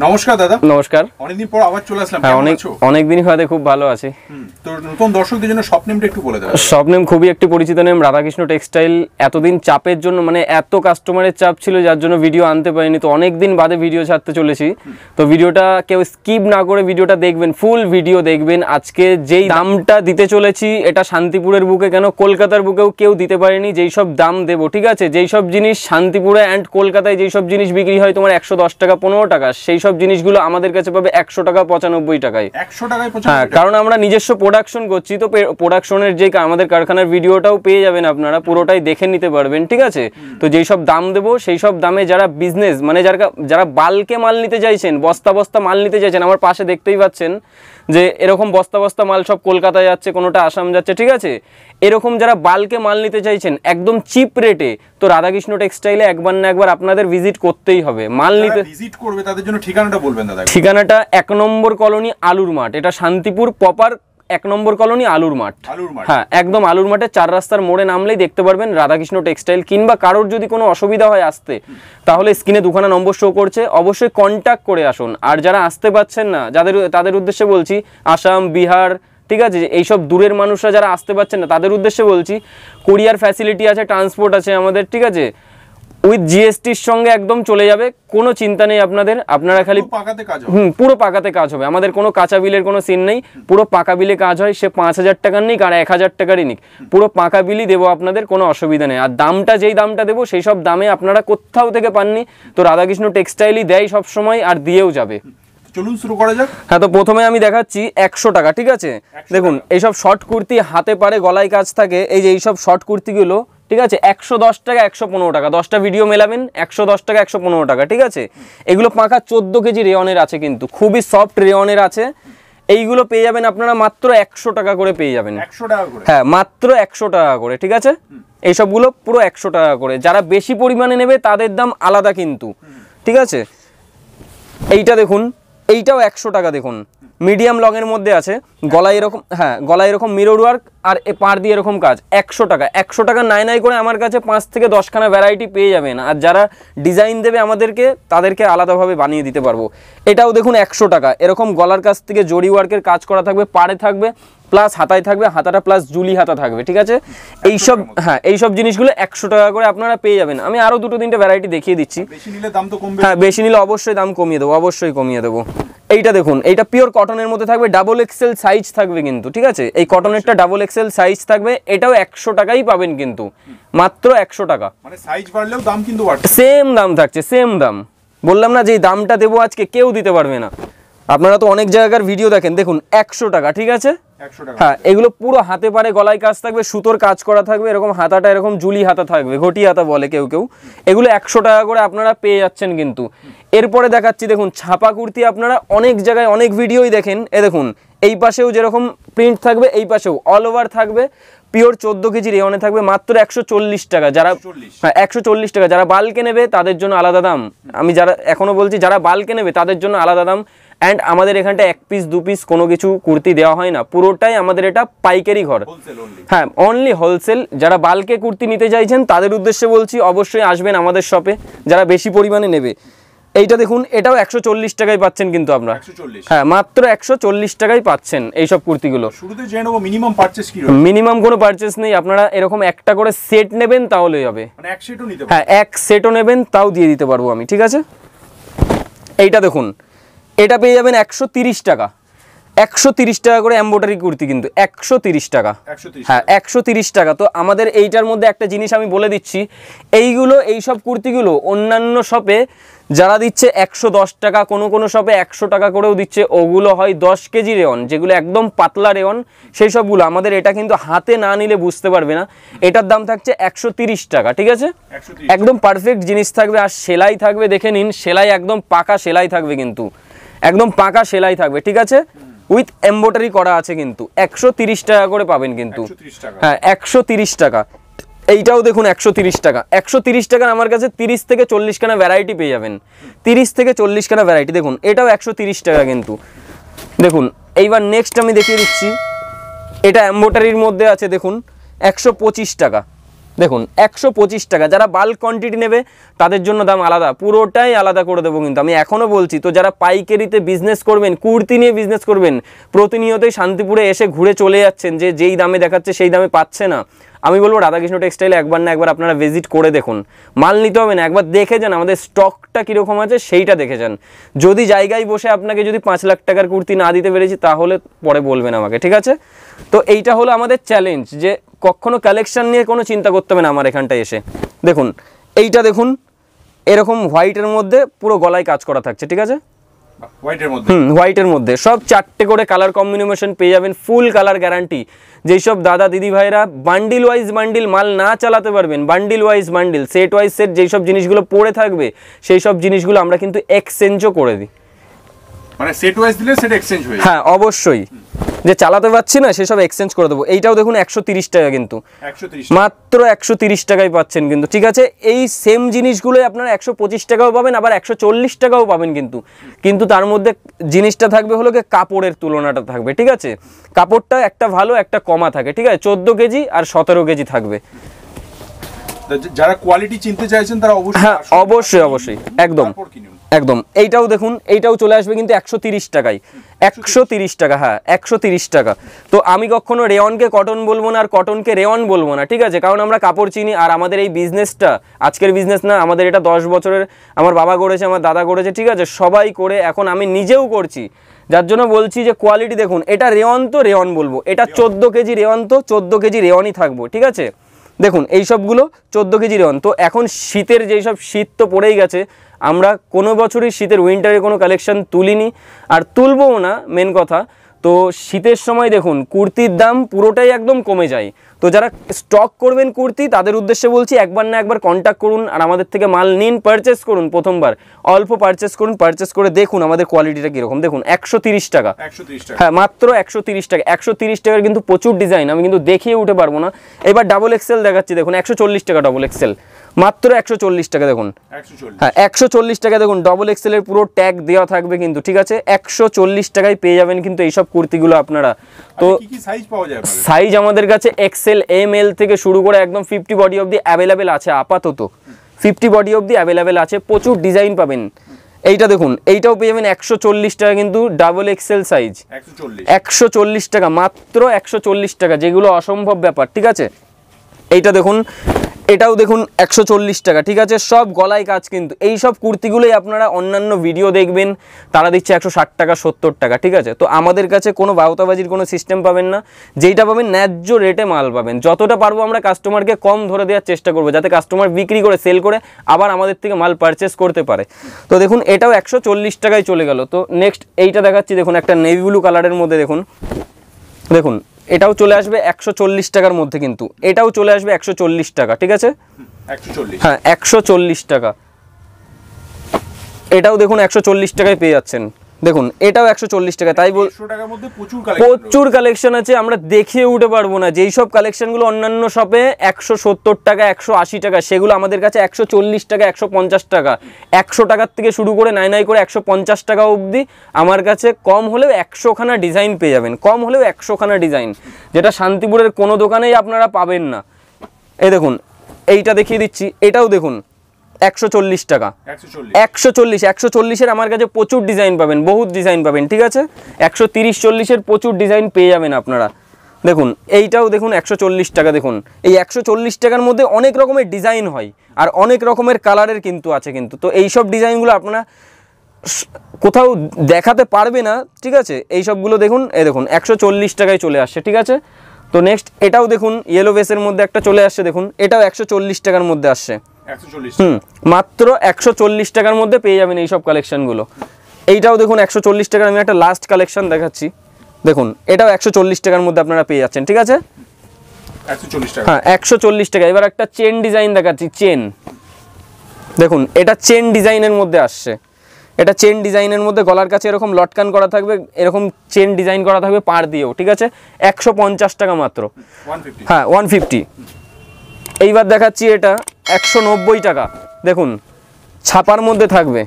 নমস্কার দাদা। নমস্কার। অনেকদিন পর আবার চলে আসলাম। হ্যাঁ, অনেক দিনই হয়তো খুব ভালো আছি। তো নতুন দর্শকদের জন্য শপ নেমটা একটু বলে দাও। শপ নেম খুবই একটি পরিচিত নেম, রাধাকৃষ্ণ টেক্সটাইল। এতদিন চাপের জন্য মানে এত কাস্টমারের চাপ ছিল যার জন্য ভিডিও আনতে পারিনি, তো অনেক দিন বাদে ভিডিও ছাড়তে চলেছি। তো ভিডিওটা কেউ স্কিপ না করে ভিডিওটা দেখবেন, ফুল ভিডিও দেখবেন। আজকে যেই দামটা দিতে চলেছি এটা শান্তিপুরের বুকে কেন কলকাতার বুকেও কেউ দিতে পারেনি যেই সব দাম দেবো, ঠিক আছে? যেই সব জিনিস শান্তিপুরে অ্যান্ড কলকাতায় যেই সব জিনিস বিক্রি হয় তোমার 110 টাকা 15 টাকা, সেই সব জিনিসগুলো আমাদের কাছে পাবে 100 টাকা 95 টাকায়। 100 টাকায় 95? হ্যাঁ, কারণ আমরা নিজস্ব প্রোডাকশন করছি, তো প্রোডাকশনের যে আমাদের কারখানার ভিডিওটাও পেয়ে যাবেন আপনারা, পুরোটাই দেখে নিতে পারবেন, ঠিক আছে? তো যেই সব দাম দেবো সেই সব দামে যারা বিজনেস মানে যারা বাল্কে মাল নিতে চাইছেন, বস্তা বস্তা মাল নিতে চাইছেন, আমার পাশে দেখতেই পাচ্ছেন যে এরকম বস্তা বস্তা মাল সব কলকাতায় যাচ্ছে, কোনোটা আসাম যাচ্ছে, ঠিক আছে? এরকম যারা বাল্কে মাল নিতে চাইছেন একদম চিপ রেটে, তো রাধাকৃষ্ণ টেক্সটাইলে একবার না একবার আপনাদের ভিজিট করতেই হবে। মাল নিতে ভিজিট করবে তাদের জন্য ঠিকানাটা বলবেন দাদা। ঠিকানাটা 1 নম্বর কলোনি আলুর মাঠ, এটা শান্তিপুর প্রপার 1 নম্বর কলোনি আলুর মাঠ। হ্যাঁ, একদম আলুর মাঠে 4 রাস্তার মোড়ে নামলেই দেখতে পারবেন রাধাকৃষ্ণ টেক্সটাইল। কিংবা কারোর যদি কোনো অসুবিধা হয় আসতে, তাহলে স্ক্রিনে দুখানা নম্বর শো করছে, অবশ্যই কন্ট্যাক্ট করে আসুন। আর যারা আসতে পারছেন না, তাদের উদ্দেশ্যে বলছি, আসাম, বিহার, ঠিক আছে, এইসব দূরের মানুষরা যারা আসতে পারছেন না তাদের উদ্দেশ্যে বলছি, কুরিয়ার ফ্যাসিলিটি আছে, ট্রান্সপোর্ট আছে আমাদের, ঠিক আছে? উইথ জিএসটির সঙ্গে একদম চলে যাবে, কোনো চিন্তা নেই আপনাদের। আপনারা খালি পুরো পাকাতে কাজ হবে, আমাদের কোনো কাঁচা বিলের কোনো সিন নেই, পুরো পাকা বিলে কাজ হয়। সে 5000 টাকার নিক আর 1000 টাকারই নিক, পুরো পাকা বিলই দেবো আপনাদের, কোনো অসুবিধা নেই। আর দামটা যেই দামটা দেবো সেই সব দামে আপনারা কোথাও থেকে পাননি, তো রাধাকৃষ্ণ টেক্সটাইলই দেয় সবসময় আর দিয়েও যাবে। চলুন শুরু করা যাক। হ্যাঁ, তো প্রথমে আমি দেখাচ্ছি 100 টাকা, ঠিক আছে? দেখুন, এইসব শর্ট কুর্তি হাতে পারে গলায় কাজ থাকে, এই যে এইসব শর্ট কুর্তিগুলো, ঠিক আছে, 110 টাকা 115 টাকা, 10টা ভিডিও মেলাবেন, 110 টাকা 115 টাকা, ঠিক আছে? এগুলো পাকা 14 কেজি রেয়নের আছে, কিন্তু খুবই সফট রেয়নের আছে। এইগুলো পেয়ে যাবেন আপনারা মাত্র 100 টাকা করে পেয়ে যাবেন। 100 টাকা করে? হ্যাঁ, মাত্র 100 টাকা করে, ঠিক আছে? এইসবগুলো পুরো 100 টাকা করে। যারা বেশি পরিমাণে নেবে তাদের দাম আলাদা কিন্তু, ঠিক আছে? এইটা দেখুন, এইটাও 100 টাকা। দেখুন, মিডিয়াম লং এর মধ্যে আছে, গলায় এরকম, হ্যাঁ, গলায় এরকম মিরর ওয়ার্ক আর পার দিয়ে এরকম কাজ। 100 টাকা। 100 টাকা নাই করে আমার কাছে 5 থেকে 10 খানা ভ্যারাইটি পেয়ে যাবেন। আর যারা ডিজাইন দেবে আমাদেরকে, তাদেরকে আলাদাভাবে বানিয়ে দিতে পারবো। এটাও দেখুন 100 টাকা। এরকম গলার কাছ থেকে জরি ওয়ার্কের কাজ করা থাকবে, পাড়ে থাকবে, প্লাস হাতায় থাকবে, হাতাটা প্লাস জুলি হাতা থাকবে, ঠিক আছে? এইসব, হ্যাঁ, এইসব জিনিসগুলো 100 টাকা করে আপনারা পেয়ে যাবেন। আমি আরও 2-3টে ভ্যারাইটি দেখিয়ে দিচ্ছি। বেশি নিলে দাম তো কমবে? হ্যাঁ, বেশি নিলে অবশ্যই দাম কমিয়ে দেবো, অবশ্যই কমিয়ে দেবো। এইটা দেখুন, এইটা পিওর কটনের মধ্যে থাকবে, ডাবল এক্সেল সাইজ থাকবে কিন্তু, ঠিক আছে? এই কটনেরটা ডাবল এক্সেল সাইজ থাকবে, এটাও 100 টাকাই পাবেন কিন্তু, মাত্র 100 টাকা। মানে সাইজ বাড়লেও দাম কিন্তু বাড়ছে? সেম দাম থাকছে, সেম দাম। বললাম না যে দামটা দেবো আজকে কেউ দিতে পারবে না। আপনারা তো অনেক জায়গার ভিডিও দেখেন, দেখুন 100 টাকা, ঠিক আছে? হ্যাঁ, এগুলো পুরো হাতে পারে গলায় কাজ থাকবে, সুতোর কাজ করা থাকবে, এরকম হাতাটা এরকম জুলি হাতা থাকবে, ঘটি হাতা বলে কেউ কেউ। এগুলো 100 টাকা করে আপনারা পেয়ে যাচ্ছেন কিন্তু। এরপরে দেখাচ্ছি, দেখুন ছাপা কুর্তি। আপনারা অনেক জায়গায় অনেক ভিডিওই দেখেন, এ দেখুন, এই পাশেও যেরকম প্রিন্ট থাকবে, এই পাশেও অল ওভার থাকবে, পিওর 14 কেজি রেয়নে থাকবে, মাত্র 140 টাকা। যারা, হ্যাঁ, 140 টাকা। যারা বাল্কে নেবে তাদের জন্য আলাদা দাম। আমি যারা এখনো বলছি, যারা বাল্কে নেবে তাদের জন্য আলাদা দাম। অ্যান্ড আমাদের এখানটা 1 পিস 2 পিস কোনো কিছু কুর্তি দেওয়া হয় না, পুরোটাই আমাদের এটা পাইকারি ঘর। হ্যাঁ, অনলি হোলসেল। যারা বাল্কে কুর্তি নিতে চাইছেন তাদের উদ্দেশ্যে বলছি, অবশ্যই আসবেন আমাদের শপে যারা বেশি পরিমাণে নেবে। এইটা দেখুন, এটাও 140 টাকায় পাচ্ছেন কিন্তু আপনারা। হ্যাঁ, মাত্র 140 টাকায় পাচ্ছেন এইসব কুর্তিগুলো। শুরুতে জেনে নেব মিনিমাম পারচেজ কি? মিনিমাম কোনো পারচেজ নেই, আপনারা এরকম একটা করে সেট নেবেন তাহলেই হবে। মানে এক সেটও নিতে পারবেন? হ্যাঁ, এক সেটও নেবেন তাও দিয়ে দিতে পারবো আমি, ঠিক আছে? এইটা দেখুন, এটা পেয়ে যাবেন 130 টাকা। 130 টাকা করে এমব্রয়ডারি কুর্তি কিন্তু, 130 টাকা। হ্যাঁ, 130 টাকা। তো আমাদের এইটার মধ্যে একটা জিনিস আমি বলে দিচ্ছি, এইসব কুর্তিগুলো অন্যান্য শপে যারা দিচ্ছে 110 টাকা, কোনো শপে 100 টাকা করেও দিচ্ছে, ওগুলো হয় 10 কেজি রেয়ন, যেগুলো একদম পাতলা রেয়ন, সেই সবগুলো। আমাদের এটা কিন্তু হাতে না নিলে বুঝতে পারবে না। এটার দাম থাকছে 130 টাকা, ঠিক আছে? একদম পারফেক্ট জিনিস থাকবে। আর সেলাই থাকবে, দেখে নিন, সেলাই একদম পাকা সেলাই থাকবে কিন্তু, একদম পাকা সেলাই থাকবে, ঠিক আছে? উইথ এমব্রয়ডারি করা আছে কিন্তু। 130 টাকা করে পাবেন কিন্তু। হ্যাঁ, 130 টাকা। এইটাও দেখুন 130 টাকা। 130 টাকার আমার কাছে 30 থেকে 40 খানা ভ্যারাইটি পেয়ে যাবেন। 30 থেকে 40 খানা ভ্যারাইটি। দেখুন, এটাও 130 টাকা কিন্তু। দেখুন, এইবার নেক্সট আমি দেখিয়ে দিচ্ছি, এটা এমব্রয়ডারির মধ্যে আছে, দেখুন 125 টাকা। দেখুন 125 টাকা। যারা বাল্ক কোয়ান্টিটি নেবে তাদের জন্য দাম আলাদা, পুরোটাই আলাদা করে দেবো। কিন্তু আমি এখনও বলছি, তো যারা পাইকারিতে বিজনেস করবেন, কুর্তি নিয়ে বিজনেস করবেন, প্রতিনিয়তই শান্তিপুরে এসে ঘুরে চলে যাচ্ছেন, যে যেই দামে দেখাচ্ছে সেই দামে পাচ্ছে না, আমি বলবো রাধাকৃষ্ণ টেক্সটাইলে একবার না একবার আপনারা ভিজিট করে দেখুন। মাল নিতে হবে না, একবার দেখে যান আমাদের স্টকটা কীরকম আছে সেইটা দেখে যান। যদি জায়গায় বসে আপনাকে যদি 5 লাখ টাকার কুর্তি না দিতে পেরেছি তাহলে পরে বলবেন আমাকে, ঠিক আছে? তো এইটা হলো আমাদের চ্যালেঞ্জ, যে কখনো কালেকশন নিয়ে কোনো চিন্তা করতে হবে না আমার এখানটায় এসে। দেখুন এইটা দেখুন, এরকম হোয়াইটের মধ্যে পুরো গলায় কাজ করা থাকছে, ঠিক আছে? হোয়াইটের মধ্যে সব 4টে করে কালার কম্বিনেশন পেয়ে যাবেন, ফুল কালার গ্যারান্টি। যেই সব দাদা দিদি ভাইরা বান্ডিল ওয়াইজ বান্ডিল মাল না চালাতে পারবেন, bundle wise bundle, set wise set, যেই সব জিনিসগুলো পড়ে থাকবে সেই সব জিনিসগুলো আমরা কিন্তু এক্সচেঞ্জও করে দিই। মানে সেট ওয়াইজ দিলে সেট এক্সচেঞ্জ হয়ে যায়? হ্যাঁ অবশ্যই, যে চালাতে পারছি না সেসব এক্সচেঞ্জ করে দেবো। এইটাও দেখুন 130 টাকা, কিন্তু মাত্র 130 টাকায় পাচ্ছেন কিন্তু, ঠিক আছে? এই সেম জিনিসগুলোই আপনারা 125 টাকাও পাবেন, আবার 140 টাকাও পাবেন কিন্তু তার মধ্যে জিনিসটা থাকবে হলো কি কাপড়ের তুলনাটা থাকবে, ঠিক আছে? কাপড়টা একটা ভালো একটা কমা থাকে, ঠিক আছে? 14 কেজি আর 17 কেজি থাকবে। যারা কোয়ালিটি চিনতে চাইছেন তারা অবশ্যই, হ্যাঁ অবশ্যই একদম একদম। এইটাও দেখুন, এইটাও চলে আসবে কিন্তু 130 টাকায়, 130 টাকা, হ্যাঁ 130 টাকা। তো আমি কখনো রেয়নকে কটন বলবো না আর কটনকে রেয়ন বলবো না, ঠিক আছে? কারণ আমরা কাপড় চিনি, আর আমাদের এই বিজনেসটা আজকের বিজনেস না, আমাদের এটা 10 বছরের, আমার বাবা করেছে, আমার দাদা করেছে, ঠিক আছে? সবাই করে, এখন আমি নিজেও করছি, যার জন্য বলছি যে কোয়ালিটি দেখুন। এটা রেয়ন তো রেয়ন বলবো, এটা 14 কেজি রেয়ন তো 14 কেজি রেয়নই থাকবো, ঠিক আছে? দেখুন এই সবগুলো 14 কেজি রেয়ন। তো এখন শীতের যেই সব শীত তো পড়েই গেছে, আমরা কোনো বছরই শীতের উইন্টারে কোনো কালেকশন তুলিনি আর তুলবও না, মেন কথা। তো শীতের সময় দেখুন কুর্তির দাম পুরোটাই একদম কমে যায়। তো যারা স্টক করবেন কুর্তি, তাদের উদ্দেশ্যে বলছি একবার না একবার কন্ট্যাক্ট করুন আর আমাদের থেকে মাল নিন, পারচেস করুন। প্রথমবার অল্প পারচেস করুন, পারচেস করে দেখুন আমাদের কোয়ালিটিটা কীরকম। দেখুন 130 টাকা, হ্যাঁ মাত্র 130 টাকা। 130 টাকার কিন্তু প্রচুর ডিজাইন, আমি কিন্তু দেখিয়ে উঠে পারবো না। এবার ডাবল এক্সেল দেখাচ্ছি, দেখুন 140 টাকা ডাবল এক্সেল, মাত্র 140 টাকা। দেখুন হ্যাঁ 140 টাকা, দেখুন ডবল এক্সেলের পুরো ট্যাগ দেওয়া থাকবে কিন্তু, ঠিক আছে? 140 টাকায় পেয়ে যাবেন কিন্তু এইসব কুর্তিগুলো আপনারা। তো সাইজ আমাদের কাছে এক্সেল, এমএল থেকে শুরু করে একদম 50 বডি অবধি অ্যাভেলেবেল আছে, আপাতত 50 বডি অবধি অ্যাভেলেবেল আছে, প্রচুর ডিজাইন পাবেন। এইটা দেখুন, এইটাও পেয়ে যাবেন 140 টাকা কিন্তু ডাবল এক্সেল সাইজ, 140 টাকা, মাত্র 140 টাকা, যেগুলো অসম্ভব ব্যাপার, ঠিক আছে? এইটা দেখুন, এটাও দেখুন 140 টাকা, ঠিক আছে? সব গলায় কাজ কিন্তু। এই সব কুর্তিগুলোই আপনারা অন্যান্য ভিডিও দেখবেন, তারা দিচ্ছে 160 টাকা 70 টাকা, ঠিক আছে? তো আমাদের কাছে কোনো বাউতাবাজির কোনো সিস্টেম পাবেন না, যেইটা পাবেন ন্যায্য রেটে মাল পাবেন। যতটা পারবো আমরা কাস্টমারকে কম ধরে দেওয়ার চেষ্টা করবো, যাতে কাস্টমার বিক্রি করে সেল করে আবার আমাদের থেকে মাল পারচেস করতে পারে। তো দেখুন এটাও 140 টাকায় চলে গেল। তো নেক্সট এইটা দেখাচ্ছি, দেখুন একটা নেভি ব্লু কালারের মধ্যে, দেখুন দেখুন এটাও চলে আসবে 140 টাকার মধ্যে, কিন্তু এটাও চলে আসবে 140 টাকা, ঠিক আছে? হ্যাঁ 140 টাকা। এটাও দেখুন 140 টাকায় পেয়ে যাচ্ছেন। দেখুন এটাও 140 টাকা। তাই প্রচুর কালেকশন আছে, আমরা দেখিয়ে উঠে পারবো না। যেই সব কালেকশনগুলো অন্যান্য শপে 170 টাকা 180 টাকা, সেগুলো আমাদের কাছে 140 টাকা 150 টাকা, 100 টাকার থেকে শুরু করে নাই করে 150 টাকা অবধি আমার কাছে কম হলেও 100খানা ডিজাইন পেয়ে যাবেন, কম হলেও 100খানা ডিজাইন, যেটা শান্তিপুরের কোনো দোকানেই আপনারা পাবেন না। এই দেখুন এইটা দেখিয়ে দিচ্ছি, এটাও দেখুন 140 টাকা, 140-140-এর আমার কাছে প্রচুর ডিজাইন পাবেন, বহুত ডিজাইন পাবেন, ঠিক আছে? 130-40-এর প্রচুর ডিজাইন পেয়ে যাবেন আপনারা। দেখুন এইটাও দেখুন 140 টাকা। দেখুন এই 140 টাকার মধ্যে অনেক রকমের ডিজাইন হয় আর অনেক রকমের কালারের কিন্তু আছে কিন্তু। তো এইসব ডিজাইনগুলো আপনারা কোথাও দেখাতে পারবে না, ঠিক আছে? এইসবগুলো দেখুন, এই দেখুন 140 টাকায় চলে আসছে, ঠিক আছে? তো নেক্সট এটাও দেখুন ইয়েলো বেসের মধ্যে একটা চলে আসছে, দেখুন এটাও 140 টাকার মধ্যে আসছে, মাত্র 140 টাকার মধ্যে পেয়ে যাবেন এইসব কালেকশনগুলো। এইটাও দেখুন 140 টাকার। আমি একটা লাস্ট কালেকশন দেখাচ্ছি, দেখুন এটাও 140 টাকার মধ্যে আপনারা পেয়ে যাচ্ছেন, ঠিক আছে? হ্যাঁ 140 টাকা। এবার একটা চেন ডিজাইন দেখাচ্ছি, চেন দেখুন, এটা চেন ডিজাইনের মধ্যে আসছে। এটা চেন ডিজাইনের মধ্যে গলার কাছে এরকম লটকান করা থাকবে, এরকম চেন ডিজাইন করা থাকবে পাড় দিয়েও, ঠিক আছে? 150 টাকা মাত্র, হ্যাঁ 150। এইবার দেখাচ্ছি এটা 190 টাকা। দেখুন ছাপার মধ্যে থাকবে,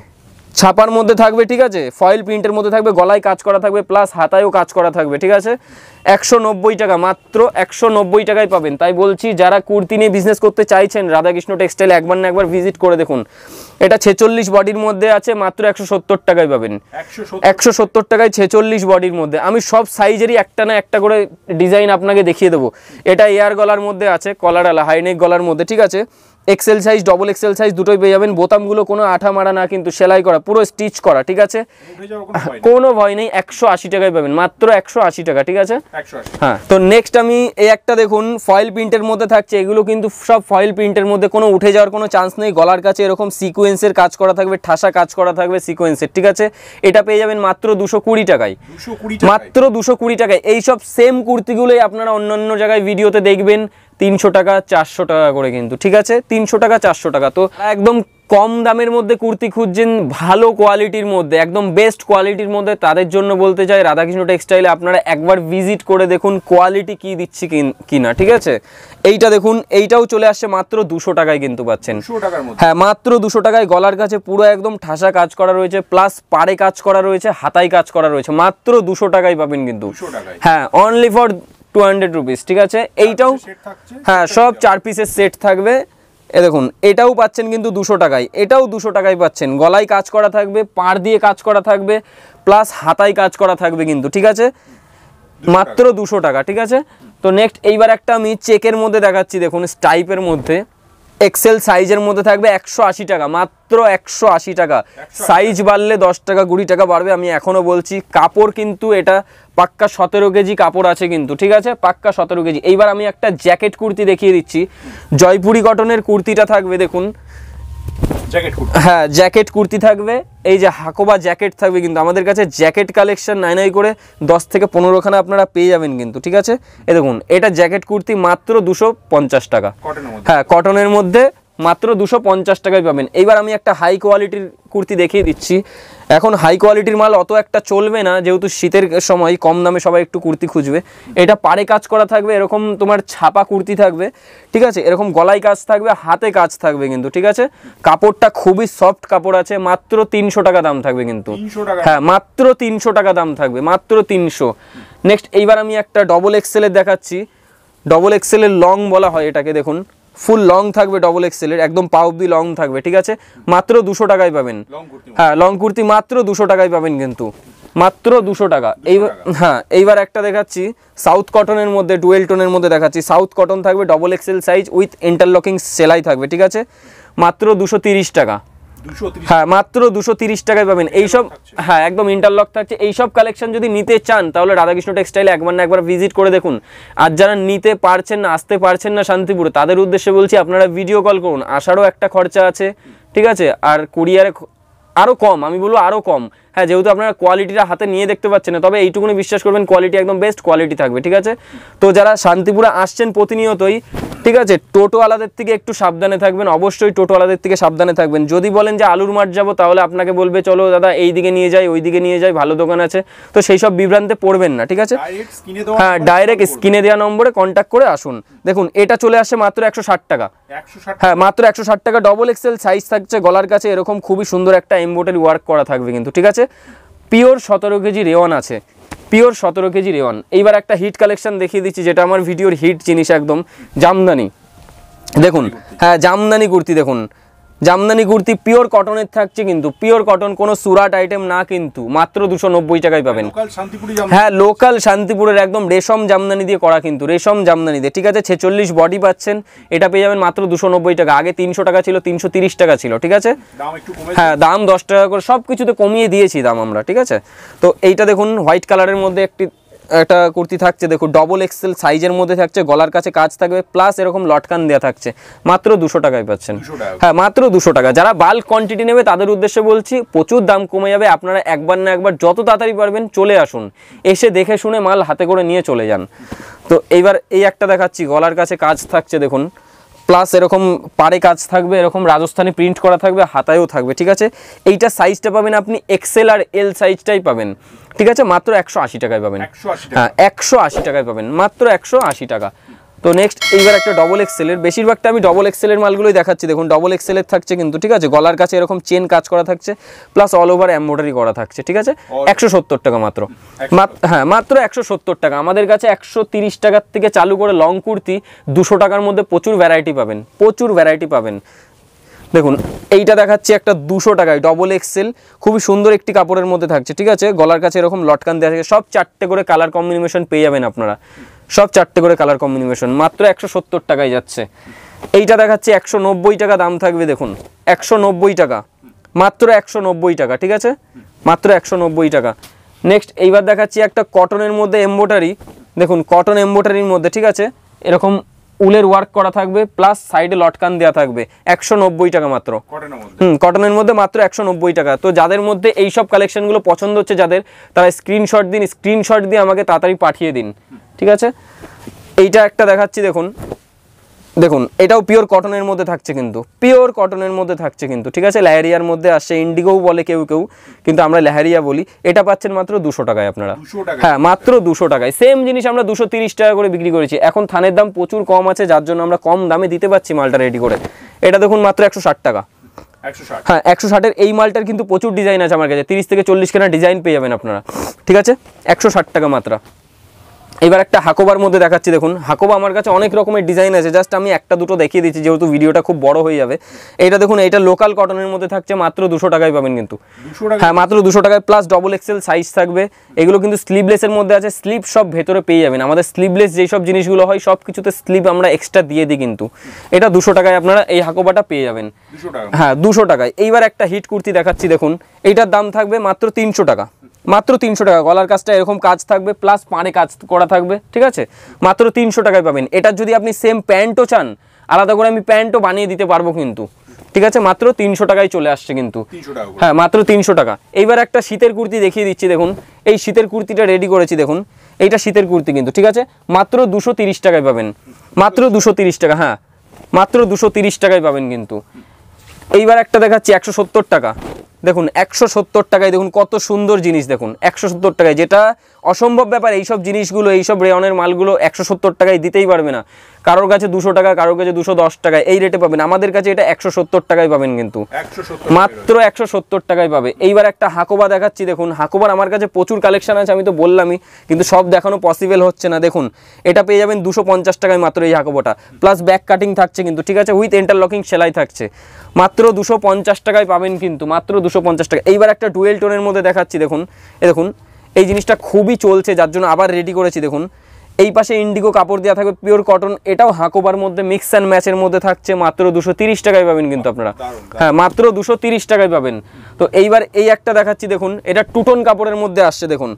ছাপার মধ্যে থাকবে, ঠিক আছে, ফয়েল প্রিন্টের মধ্যে থাকবে, গলায় কাজ করা থাকবে, প্লাস হাতায়ও কাজ করা থাকবে, ঠিক আছে। 190 টাকা, মাত্র 190 টাকায় পাবেন। তাই বলছি যারা কুর্তি নিয়ে বিজনেস করতে চাইছেন, রাধাকৃষ্ণ টেক্সটাইল একবার না একবার ভিজিট করে দেখুন। এটা 46 বডির মধ্যে আছে, মাত্র 170 টাকায় পাবেন। 170 টাকায় 46 বডির মধ্যে। আমি সব সাইজেরই একটা না একটা করে ডিজাইন আপনাকে দেখিয়ে দেবো। এটা এয়ার গলার মধ্যে আছে, কলারওয়ালা হাইনেক গলার মধ্যে, ঠিক আছে। XL size, double XL size দুটোই পেয়ে যাবেন। বোতামগুলো কোনো আঠা মারা না, কিন্তু সেলাই করা, পুরো স্টিচ করা, ঠিক আছে, কোনো ভয় নেই। 180 টাকায় পাবেন, মাত্র 180 টাকা, ঠিক আছে। হ্যাঁ, তো নেক্সট আমি এই একটা দেখুন, ফয়েল প্রিন্টের মধ্যে থাকছে। এগুলো কিন্তু সব ফয়েল প্রিন্টের মধ্যে, কোনো উঠে যাওয়ার কোনো চান্স নেই। গলার কাছে এরকম সিকোয়েন্সের কাজ করা থাকবে, ঠাসা কাজ করা থাকবে সিকোয়েন্সের, ঠিক আছে। এটা পেয়ে যাবেন মাত্র 220 টাকায়, মাত্র 220 টাকায়। এইসব সেম কুর্তিগুলোই আপনারা অন্যান্য জায়গায় ভিডিওতে দেখবেন 300 টাকা 400 টাকা করে, কিন্তু ঠিক আছে, 300 টাকা 400 টাকা। তো একদম কম দামের মধ্যে কুর্তি খুঁজছেন, ভালো কোয়ালিটির মধ্যে, একদম বেস্ট কোয়ালিটির মধ্যে, তাদের জন্য বলতে চাই রাধাকৃষ্ণ টেক্সটাইলে আপনারা একবার ভিজিট করে দেখুন কোয়ালিটি কি দিচ্ছি কিনা, ঠিক আছে। এইটা দেখুন, এইটাও চলে আসছে মাত্র 200 টাকায় কিন্তু পাচ্ছেন। হ্যাঁ, মাত্র 200 টাকায়। গলার কাছে পুরো একদম ঠাসা কাজ করা রয়েছে, প্লাস পাড়ে কাজ করা রয়েছে, হাতায় কাজ করা রয়েছে, মাত্র 200 টাকায় পাবেন কিন্তু। হ্যাঁ, অনলি ফর 200 রুপিস, ঠিক আছে। এইটাও হ্যাঁ, সব 4 পিসের সেট থাকবে। এ দেখুন, এটাও পাচ্ছেন কিন্তু 200 টাকায়, এটাও 200 টাকায় পাচ্ছেন। গলায় কাজ করা থাকবে, পাড় দিয়ে কাজ করা থাকবে, প্লাস হাতায় কাজ করা থাকবে কিন্তু, ঠিক আছে, মাত্র 200 টাকা, ঠিক আছে। তো নেক্সট এইবার একটা আমি চেকের মধ্যে দেখাচ্ছি, দেখুন স্টাইপের মধ্যে, এক্সেল সাইজের মধ্যে থাকবে 180 টাকা, মাত্র 180 টাকা। সাইজ বাড়লে 10 টাকা 20 টাকা বাড়বে, আমি এখনো বলছি। কাপড় কিন্তু এটা পাক্কা 17 কেজি কাপড় আছে কিন্তু, ঠিক আছে, পাক্কা 17 কেজি। এইবার আমি একটা জ্যাকেট কুর্তি দেখিয়ে দিচ্ছি। জয়পুরি কটনের কুর্তিটা থাকবে, দেখুন, হ্যাঁ, জ্যাকেট কুর্তি থাকবে। এই যে হাকোবা জ্যাকেট থাকবে কিন্তু আমাদের কাছে। জ্যাকেট কালেকশন নাই করে 10 থেকে 15 খানা আপনারা পেয়ে যাবেন কিন্তু, ঠিক আছে। এই দেখুন, এটা জ্যাকেট কুর্তি মাত্র 250 টাকা। হ্যাঁ, কটনের মধ্যে মাত্র 250 টাকায় পাবেন। এইবার আমি একটা হাই কোয়ালিটির কুর্তি দেখিয়ে দিচ্ছি। এখন হাই কোয়ালিটির মাল অত একটা চলবে না, যেহেতু শীতের সময় কম দামে সবাই একটু কুর্তি খুঁজবে। এটা পাড়ে কাজ করা থাকবে, এরকম তোমার ছাপা কুর্তি থাকবে, ঠিক আছে, এরকম গলায় কাজ থাকবে, হাতে কাজ থাকবে কিন্তু, ঠিক আছে। কাপড়টা খুবই সফট কাপড় আছে, মাত্র 300 টাকা দাম থাকবে কিন্তু। হ্যাঁ, মাত্র 300 টাকা দাম থাকবে, মাত্র 300। নেক্সট এইবার আমি একটা ডবল এক্সেলের দেখাচ্ছি। ডবল এক্সেলের লং বলা হয় এটাকে, দেখুন ফুল লং থাকবে, ডবল এক্সেলের একদম পা অব্দি লং থাকবে, ঠিক আছে, মাত্র 200 টাকায় পাবেন। হ্যাঁ, লং কুর্তি মাত্র 200 টাকায় পাবেন কিন্তু, মাত্র 200 টাকা। এইবার হ্যাঁ, এইবার একটা দেখাচ্ছি সাউথ কটনের মধ্যে, ডুয়েল টোনের মধ্যে দেখাচ্ছি। সাউথ কটন থাকবে, double XL size with interlocking সেলাই থাকবে, ঠিক আছে, মাত্র 230 টাকা। হ্যাঁ, মাত্র 230 টাকায় পাবেন এইসব। হ্যাঁ, একদম ইন্টারলক থাকছে। এইসব কালেকশন যদি নিতে চান তাহলে রাধাকৃষ্ণ টেক্সটাইলে একবার না একবার ভিজিট করে দেখুন। আর যারা নিতে পারছেন না, আসতে পারছেন না শান্তিপুরে, তাদের উদ্দেশ্যে বলছি আপনারা ভিডিও কল করুন। আসারও একটা খরচা আছে, ঠিক আছে, আর কুরিয়ারে আরও কম, আমি বলবো আরও কম। হ্যাঁ, যেহেতু আপনারা কোয়ালিটিটা হাতে নিয়ে দেখতে পাচ্ছেন না, তবে এইটুকুনি বিশ্বাস করবেন কোয়ালিটি একদম বেস্ট কোয়ালিটি থাকবে, ঠিক আছে। তো যারা শান্তিপুরে আসছেন প্রতিনিয়তই, ঠিক আছে, টোটোওয়ালাদের থেকে একটু সাবধানে থাকবেন, অবশ্যই টোটোওয়ালাদের থেকে সাবধানে থাকবেন। যদি বলেন যে আলুর মাঠ যাবো, তাহলে আপনাকে বলবে চলো দাদা এই দিকে নিয়ে যাই, ওই দিকে নিয়ে যাই, ভালো দোকান আছে। তো সেই সব বিভ্রান্তে পড়বেন না, ঠিক আছে। হ্যাঁ, ডাইরেক্ট স্ক্রিনে দেওয়া নম্বরে কন্ট্যাক্ট করে আসুন। দেখুন, এটা চলে আসছে মাত্র 160 টাকা। হ্যাঁ, মাত্র 160 টাকা। ডবল এক্সেল সাইজ থাকছে, গলার কাছে এরকম খুবই সুন্দর একটা এমব্রয়ডারি ওয়ার্ক করা থাকবে কিন্তু, ঠিক আছে। পিওর 17 কেজি রেওয়ান আছে, পিওর 17 কেজি রেওয়ান। এইবার একটা হিট কালেকশন দেখিয়ে দিচ্ছি, যেটা আমার ভিডিওর হিট জিনিস একদম, জামদানি। দেখুন, হ্যাঁ, জামদানি কুর্তি দেখুন, জামদানি কুর্তি পিওর কটনের থাকছে কিন্তু, পিওর কটন, কোনো সুরাট আইটেম না কিন্তু, মাত্র 290 টাকায় পাবেন। হ্যাঁ, লোকাল শান্তিপুরের একদম রেশম জামদানি দিয়ে করা কিন্তু, রেশম জামদানি দিয়ে, ঠিক আছে। 46 বডি পাচ্ছেন, এটা পেয়ে যাবেন মাত্র 290 টাকা। আগে 300 টাকা ছিল, 330 টাকা ছিল, ঠিক আছে। হ্যাঁ, দাম 10 টাকা করে সব কিছুতে কমিয়ে দিয়েছি দাম আমরা, ঠিক আছে। তো এইটা দেখুন, হোয়াইট কালারের মধ্যে একটা কুর্তি থাকছে, দেখুন ডবল এক্সেল সাইজের মধ্যে থাকছে, গলার কাছে কাজ থাকবে, প্লাস এরকম লটকান দেওয়া থাকছে, মাত্র 200 টাকায় পাচ্ছেন। হ্যাঁ, মাত্র 200 টাকা। যারা বাল্ক কোয়ান্টিটি নেবে তাদের উদ্দেশ্যে বলছি, প্রচুর দাম কমে যাবে। আপনারা একবার না একবার যত তাড়াতাড়ি পারবেন চলে আসুন, এসে দেখে শুনে মাল হাতে করে নিয়ে চলে যান। তো এইবার এই একটা দেখাচ্ছি, গলার কাছে কাজ থাকছে দেখুন, প্লাস এরকম পাড়ে কাজ থাকবে, এরকম রাজস্থানি প্রিন্ট করা থাকবে, হাতায়ও থাকবে, ঠিক আছে। এইটা সাইজটা পাবেন আপনি এক্সেল আর এল সাইজটাই পাবেন, ঠিক আছে, মাত্র 180 টাকায় পাবেন। হ্যাঁ, 180 টাকায় পাবেন, মাত্র 180 টাকা। তো নেক্সট এইবার একটা ডবল এক্সেলের, বেশিরভাগটা আমি ডবল এক্সেলের মালগুলোই দেখাচ্ছি। দেখুন ডবল এক্সেলের থাকছে কিন্তু, ঠিক আছে, গলার কাছে এরকম চেন কাজ করা থাকছে, প্লাস অল ওভার এমব্রয়ডারি করা থাকছে, ঠিক আছে, 170 টাকা মাত্র। হ্যাঁ মাত্র 170 টাকা। আমাদের কাছে 130 টাকার থেকে চালু করে লং কুর্তি 200 টাকার মধ্যে প্রচুর ভ্যারাইটি পাবেন, প্রচুর ভ্যারাইটি পাবেন। দেখুন এইটা দেখাচ্ছি একটা 200 টাকায় ডবল এক্সেল, খুবই সুন্দর একটি কাপড়ের মধ্যে থাকছে, ঠিক আছে, গলার কাছে এরকম লটকান দেওয়া থাকে, সব 4টে করে কালার কম্বিনেশন পেয়ে যাবেন আপনারা, সব 4টে করে কালার কম্বিনেশন, মাত্র 170 টাকায় যাচ্ছে। এইটা দেখাচ্ছি 190 টাকা দাম থাকবে, দেখুন 190 টাকা, মাত্র 190 টাকা, ঠিক আছে, মাত্র 190 টাকা। নেক্সট এইবার দেখাচ্ছি একটা কটনের মধ্যে এমব্রয়ডারি, দেখুন কটন এমব্রয়ডারির মধ্যে, ঠিক আছে, এরকম উলের ওয়ার্ক করা থাকবে, প্লাস সাইডে লটকান দেওয়া থাকবে, 190 টাকা মাত্র। কটনের মধ্যে মাত্র 190 টাকা। তো যাদের মধ্যে এইসব কালেকশনগুলো পছন্দ হচ্ছে যাদের, তারা স্ক্রিনশট দিন, স্ক্রিনশট দিয়ে আমাকে তাড়াতাড়ি পাঠিয়ে দিন, ঠিক আছে। এইটা একটা দেখাচ্ছি, দেখুন দেখুন এটাও পিওর কটনের মধ্যে থাকছে কিন্তু, পিওর কটনের মধ্যে থাকছে কিন্তু, ঠিক আছে, লেহারিয়ার মধ্যে আসছে, ইন্ডিগোও বলে কেউ কেউ, কিন্তু আমরা লেহারিয়া বলি। এটা পাচ্ছেন মাত্র 200 টাকায় আপনারা, হ্যাঁ মাত্র 200 টাকায়। সেম জিনিস আমরা 230 টাকা করে বিক্রি করেছি, এখন থানের দাম প্রচুর কম আছে, যার জন্য আমরা কম দামে দিতে পারছি মালটা রেডি করে। এটা দেখুন মাত্র 160 টাকা, হ্যাঁ 160-এর এই মালটার কিন্তু প্রচুর ডিজাইন আছে আমার কাছে, 30 থেকে 40 খানা ডিজাইন পেয়ে যাবেন আপনারা, ঠিক আছে, 160 টাকা মাত্র। এবার একটা হাকোবার মধ্যে দেখাচ্ছি, দেখুন হাকোবা আমার কাছে অনেক রকমের ডিজাইন আছে, জাস্ট আমি একটা দুটো দেখিয়ে দিচ্ছি যেহেতু ভিডিওটা খুব বড় হয়ে যাবে। এইটা দেখুন, এইটা লোকাল কটনের মধ্যে থাকছে, মাত্র 200 টাকায় পাবেন কিন্তু, হ্যাঁ মাত্র 200 টাকায়, প্লাস ডবল এক্সেল সাইজ থাকবে। এগুলো কিন্তু স্লিভলেসের মধ্যে আছে, স্লিভ সব ভেতরে পেয়ে যাবেন। আমাদের স্লিভলেস যেই সব জিনিসগুলো হয় সব কিছুতে স্লিভ আমরা এক্সট্রা দিয়ে দিই কিন্তু। এটা 200 টাকায় আপনারা এই হাকোবাটা পেয়ে যাবেন, হ্যাঁ 200 টাকায়। এইবার একটা হিট কুর্তি দেখাচ্ছি, দেখুন এইটার দাম থাকবে মাত্র 300 টাকা, মাত্র 300 টাকা। গলার কাজটা এরকম কাজ থাকবে, প্লাস পাড়ে কাজ করা থাকবে, ঠিক আছে, মাত্র 300 টাকায় পাবেন। এটার যদি আপনি সেম প্যান্টও চান, আলাদা করে আমি প্যান্টও বানিয়ে দিতে পারবো কিন্তু, ঠিক আছে, মাত্র 300 টাকায় চলে আসছে কিন্তু, হ্যাঁ মাত্র 300 টাকা। এইবার একটা শীতের কুর্তি দেখিয়ে দিচ্ছি, দেখুন এই শীতের কুর্তিটা রেডি করেছি, দেখুন এইটা শীতের কুর্তি কিন্তু, ঠিক আছে, মাত্র 230 টাকায় পাবেন, মাত্র 230 টাকা, হ্যাঁ মাত্র 230 টাকায় পাবেন কিন্তু। এইবার একটা দেখাচ্ছি 170 টাকা, দেখুন 170 টাকায়, দেখুন কত সুন্দর জিনিস, দেখুন 170 টাকায়, যেটা অসম্ভব ব্যাপার। এইসব জিনিসগুলো, এইসব রেয়নের মালগুলো 170 টাকায় দিতেই পারবে না, কারোর কাছে 200 টাকা, কারোর কাছে 210 টাকা, এই রেটে পাবেন। আমাদের কাছে এটা 170 টাকায় পাবেন কিন্তু, মাত্র 170 টাকায় পাবে। এইবার একটা হাকোবা দেখাচ্ছি, দেখুন হাকোবার আমার কাছে প্রচুর কালেকশন আছে, আমি তো বললামই, কিন্তু সব দেখানো পসিবল হচ্ছে না। দেখুন এটা পেয়ে যাবেন 250 টাকায় মাত্র এই হাকোবাটা, প্লাস ব্যাক কাটিং থাকছে কিন্তু, ঠিক আছে, উইথ ইন্টারলকিং সেলাই থাকছে, মাত্র 250 টাকায় পাবেন কিন্তু, মাত্র 250 টাকা। এইবার একটা ডুয়েল টোনের মধ্যে দেখাচ্ছি, দেখুন দেখুন এই জিনিসটা খুবই চলছে, যার জন্য আবার রেডি করেছি। দেখুন এই পাশে ইন্ডিগো কাপড় দেওয়া থাকবে, পিওর কটন, এটাও হাকোবার মধ্যে মিক্স অ্যান্ড ম্যাচের মধ্যে থাকছে, মাত্র 230 টাকায় পাবেন কিন্তু আপনারা, হ্যাঁ মাত্র 230 টাকায় পাবেন। তো এইবার এই একটা দেখাচ্ছি, দেখুন এটা টুটন কাপড়ের মধ্যে আসছে, দেখুন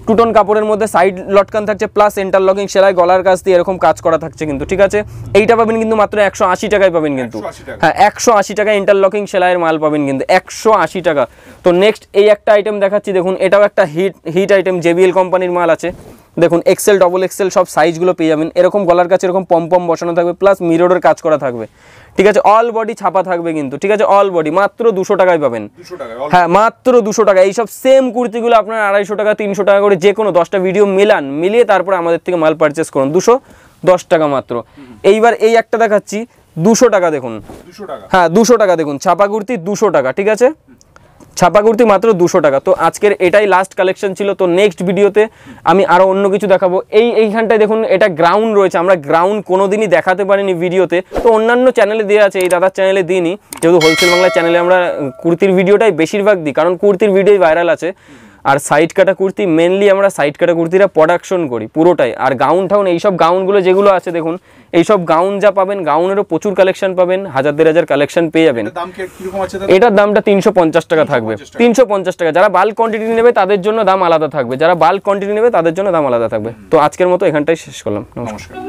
টুটন কাপড়ের মধ্যে সাইড লটকান থাকছে, প্লাস ইন্টারলকিং সেলাই, গলার কাছ দিয়ে এরকম কাজ করা থাকছে কিন্তু, ঠিক আছে, এইটা পাবেন কিন্তু মাত্র 180 টাকায় পাবেন কিন্তু, হ্যাঁ 180 টাকায় ইন্টারলকিং সেলাইয়ের মাল পাবেন কিন্তু, 180 টাকা। তো নেক্সট এই একটা আইটেম দেখাচ্ছি, দেখুন এটাও একটা হিট আইটেম, জেবিএল কোম্পানির মাল আছে, দেখুন এক্সেল ডবল এক্সেল সব সাইজগুলো পেয়ে যাবেন। এরকম গলার কাছে এরকম পম বসানো থাকবে, প্লাস মিররের কাজ করা থাকবে, ঠিক আছে, অল বডি ছাপা থাকবে কিন্তু, ঠিক আছে, অল বডি, মাত্র 200 টাকায় পাবেন, হ্যাঁ মাত্র 200 টাকা। এইসব সেম কুর্তিগুলো আপনার 250 টাকা 300 টাকা করে যে কোনো 10টা ভিডিও মিলিয়ে তারপরে আমাদের থেকে মাল পারচেস করুন, 210 টাকা মাত্র। এইবার এই একটা দেখাচ্ছি 200 টাকা, দেখুন হ্যাঁ 200 টাকা, দেখুন ছাপা কুর্তি 200 টাকা, ঠিক আছে, ছাপা কুর্তি মাত্র 200 টাকা। তো আজকের এটাই লাস্ট কালেকশন ছিল। তো নেক্সট ভিডিওতে আমি আরও অন্য কিছু দেখাবো। এইখানটায় দেখুন এটা গ্রাউন্ড রয়েছে, আমরা গ্রাউন্ড কোনোদিনই দেখাতে পারিনি ভিডিওতে, তো অন্যান্য চ্যানেলে দেওয়া আছে, এই দাদার চ্যানেলে দিইনি, যেহেতু হোলসেল বাংলা চ্যানেলে আমরা কুর্তির ভিডিওটাই বেশিরভাগ দিই, কারণ কুর্তির ভিডিওই ভাইরাল আছে। আর সাইড কাটা কুর্তি মেনলি আমরা সাইড কাটা কুর্তিটা প্রোডাকশন করি পুরোটাই। আর গাউন ঠাউন এইসব গাউনগুলো যেগুলো আছে, দেখুন এইসব গাউন যা পাবেন, গাউনেরও প্রচুর কালেকশন পাবেন, 1000-1500 কালেকশন পেয়ে যাবেন। এটার দামটা 350 টাকা থাকবে, 350 টাকা। যারা বাল্ক কোয়ান্টিটি নেবে তাদের জন্য দাম আলাদা থাকবে, যারা বাল্ক কোয়ান্টিটি নেবে তাদের জন্য দাম আলাদা থাকবে। তো আজকের মতো এখানটাই শেষ করলাম, নমস্কার।